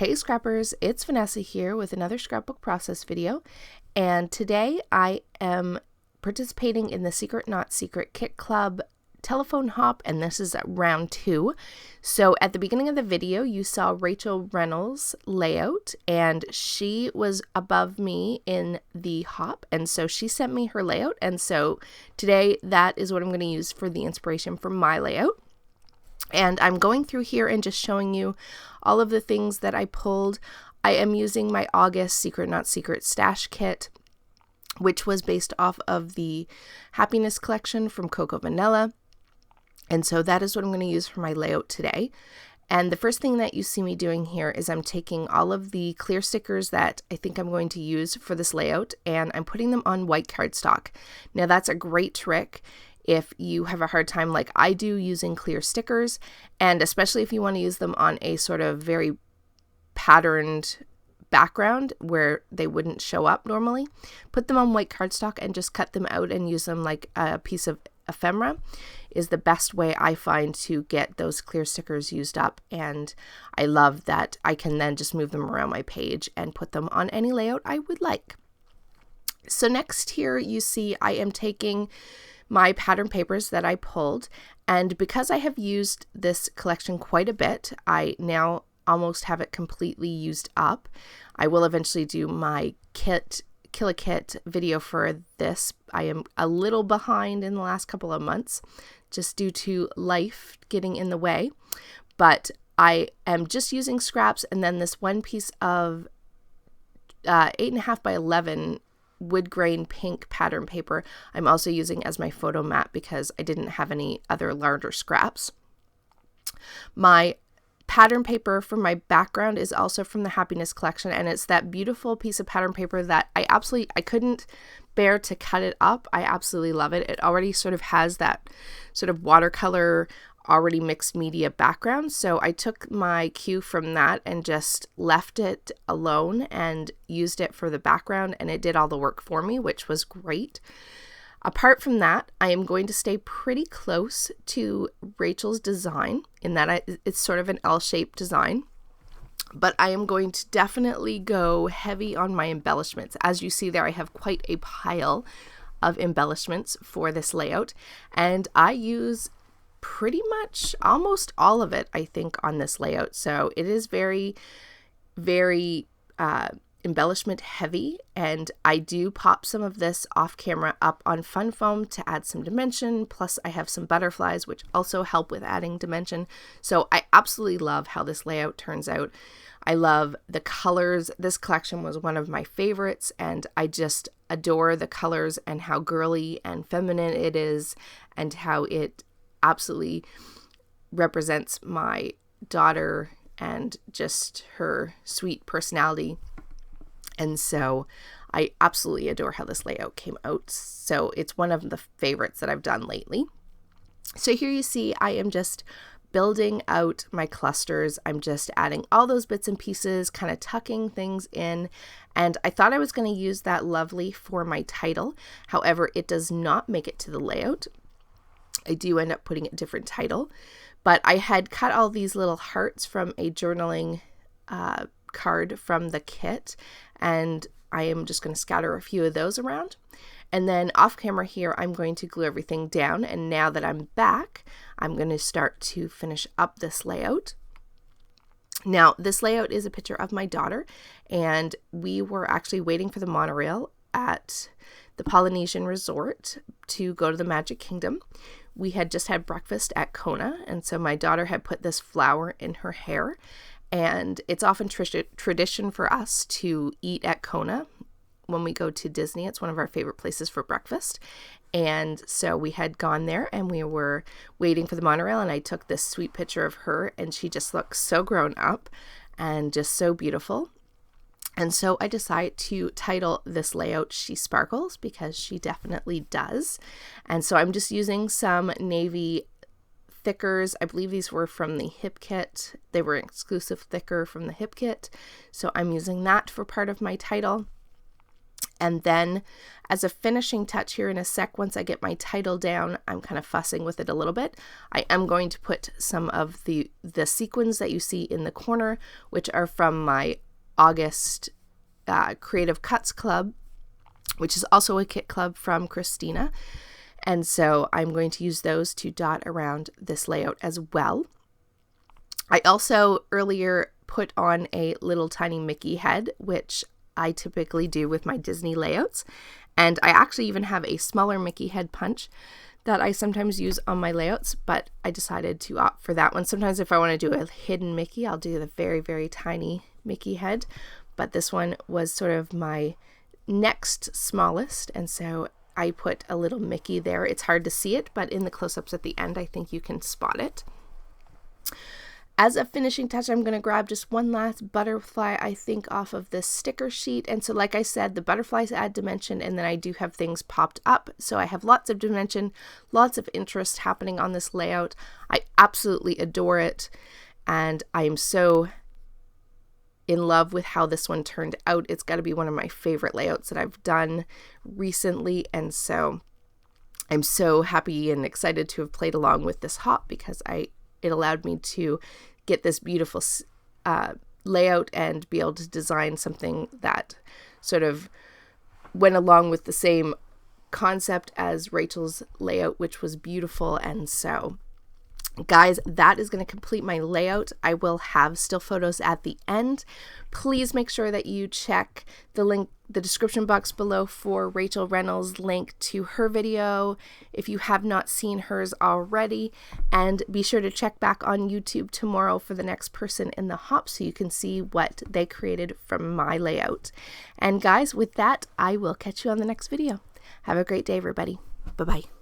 Hey scrappers, it's Vanessa here with another scrapbook process video, and today I am participating in the Secret Not Secret Kit Club telephone hop, and this is round 2. So at the beginning of the video you saw Rachel Reynolds' layout, and she was above me in the hop, and so she sent me her layout, and so today that is what I'm going to use for the inspiration for my layout. And I'm going through here and just showing you all of the things that I pulled. I am using my August Secret Not Secret stash kit, which was based off of the Happiness collection from Coco Vanilla. And so that is what I'm going to use for my layout today. And the first thing that you see me doing here is I'm taking all of the clear stickers that I think I'm going to use for this layout, and I'm putting them on white cardstock. Now that's a great trick if you have a hard time like I do using clear stickers, and especially if you want to use them on a sort of very patterned background where they wouldn't show up normally. Put them on white cardstock and just cut them out and use them like a piece of ephemera is the best way I find to get those clear stickers used up, and I love that I can then just move them around my page and put them on any layout I would like. So next here you see I am taking my pattern papers that I pulled, and because I have used this collection quite a bit, I now almost have it completely used up. I will eventually do my Kill a Kit video for this. I am a little behind in the last couple of months just due to life getting in the way, but I am just using scraps and then this one piece of 8.5 by 11 wood grain pink pattern paper I'm also using as my photo mat because I didn't have any other larger scraps. My pattern paper for my background is also from the Happiness collection, and it's that beautiful piece of pattern paper that I couldn't bear to cut it up. I absolutely love it. It already sort of has that sort of watercolor already mixed media background, so I took my cue from that and just left it alone and used it for the background, and it did all the work for me, which was great. Apart from that, I am going to stay pretty close to Rachel's design in that it's sort of an L-shaped design, but I am going to definitely go heavy on my embellishments. As you see there, I have quite a pile of embellishments for this layout, and I use pretty much almost all of it, I think, on this layout. So it is very, very embellishment heavy, and I do pop some of this off camera up on fun foam to add some dimension, plus I have some butterflies which also help with adding dimension. So I absolutely love how this layout turns out. I love the colors. This collection was one of my favorites, and I just adore the colors and how girly and feminine it is and how it absolutely represents my daughter and just her sweet personality. And so I absolutely adore how this layout came out. So it's one of the favorites that I've done lately. So here you see I am just building out my clusters. I'm just adding all those bits and pieces, kind of tucking things in. And I thought I was going to use that lovely for my title. However, it does not make it to the layout. I do end up putting a different title, but I had cut all these little hearts from a journaling card from the kit, and I am just going to scatter a few of those around. And then off camera here, I'm going to glue everything down, and now that I'm back, I'm going to start to finish up this layout. Now, this layout is a picture of my daughter, and we were actually waiting for the monorail at the Polynesian Resort to go to the Magic Kingdom. We had just had breakfast at Kona, and so my daughter had put this flower in her hair, and it's often tradition for us to eat at Kona when we go to Disney. It's one of our favorite places for breakfast, and so we had gone there and we were waiting for the monorail, and I took this sweet picture of her, and she just looks so grown up and just so beautiful. And so I decided to title this layout She Sparkles, because she definitely does. And so I'm just using some navy thickers. I believe these were from the Hip Kit. They were an exclusive thicker from the Hip Kit. So I'm using that for part of my title. And then as a finishing touch here in a sec, once I get my title down, I'm kind of fussing with it a little bit. I am going to put some of the sequins that you see in the corner, which are from my August Creative Cuts Club, which is also a kit club from Christina. And so I'm going to use those to dot around this layout as well. I also earlier put on a little tiny Mickey head, which I typically do with my Disney layouts. And I actually even have a smaller Mickey head punch that I sometimes use on my layouts, but I decided to opt for that one. Sometimes if I want to do a hidden Mickey, I'll do the very, very tiny Mickey head. But this one was sort of my next smallest, and so I put a little Mickey there. It's hard to see it, but in the close-ups at the end, I think you can spot it. As a finishing touch, I'm going to grab just one last butterfly, I think, off of this sticker sheet. And so like I said, the butterflies add dimension, and then I do have things popped up. So I have lots of dimension, lots of interest happening on this layout. I absolutely adore it, and I am so in love with how this one turned out. It's got to be one of my favorite layouts that I've done recently, and so I'm so happy and excited to have played along with this hop, because it allowed me to get this beautiful layout and be able to design something that sort of went along with the same concept as Rachel's layout, which was beautiful. And so guys, that is going to complete my layout. I will have still photos at the end. Please make sure that you check the link, the description box below, for Rachel Reynolds' link to her video if you have not seen hers already. And be sure to check back on YouTube tomorrow for the next person in the hop so you can see what they created from my layout. And guys, with that, I will catch you on the next video. Have a great day, everybody. Bye-bye.